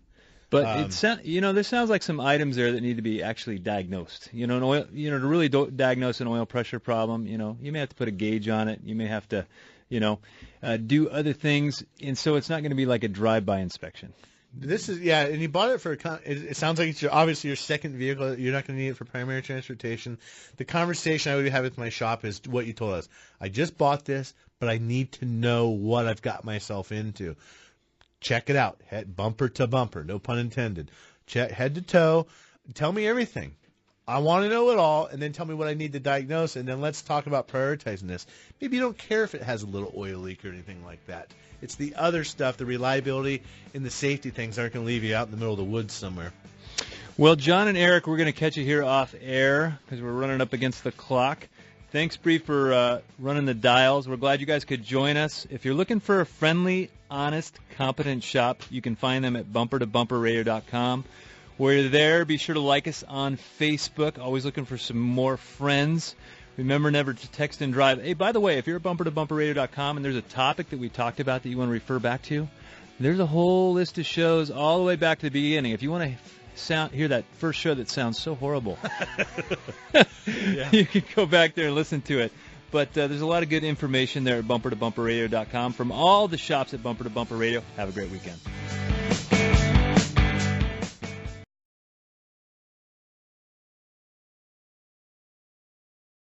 But there sounds like some items there that need to be actually diagnosed. An oil, to really diagnose an oil pressure problem, you may have to put a gauge on it. You may have to, do other things, and so it's not going to be like a drive-by inspection. This is and you bought it for it sounds like it's obviously your second vehicle. You're not going to need it for primary transportation. The conversation I would have with my shop is what you told us. I just bought this, but I need to know what I've got myself into. Check it out, bumper to bumper, no pun intended. Check head to toe. Tell me everything. I want to know it all, and then tell me what I need to diagnose, and then let's talk about prioritizing this. Maybe you don't care if it has a little oil leak or anything like that. It's the other stuff, the reliability and the safety things aren't going to leave you out in the middle of the woods somewhere. Well, John and Eric, we're going to catch you here off air because we're running up against the clock. Thanks, Bree, for running the dials. We're glad you guys could join us. If you're looking for a friendly, honest, competent shop, you can find them at bumpertobumperradio.com. While you're there, be sure to like us on Facebook. Always looking for some more friends. Remember never to text and drive. Hey, by the way, if you're at bumpertobumperradio.com and there's a topic that we talked about that you want to refer back to, there's a whole list of shows all the way back to the beginning. If you want to hear that first show that sounds so horrible, you can go back there and listen to it. But there's a lot of good information there at bumpertobumperradio.com from all the shops at Bumper to Bumper Radio. Have a great weekend.